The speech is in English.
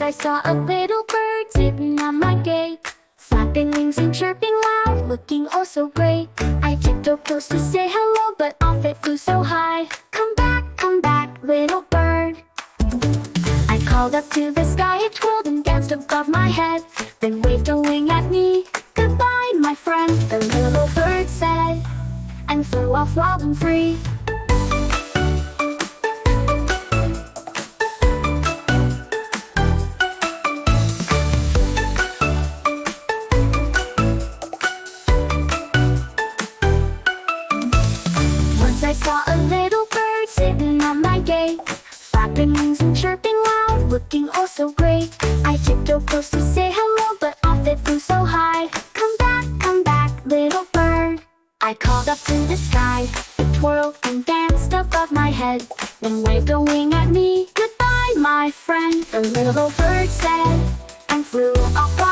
I saw a little bird sitting on my gate, flapping wings and chirping loud, looking oh so great. I tiptoed close to say hello, but off it flew so high. Come back, little bird. I called up to the sky, it twirled and danced above my head, then waved a wing at me. Goodbye, my friend, the little bird said, and flew off wild and free. I saw a little bird sitting on my gate, flapping wings and chirping loud, looking oh so great. I tiptoed close to say hello, but off it flew so high. Come back, little bird. I called up to the sky, it twirled and danced above my head, then waved a wing at me. Goodbye, my friend, the little bird said, and flew off.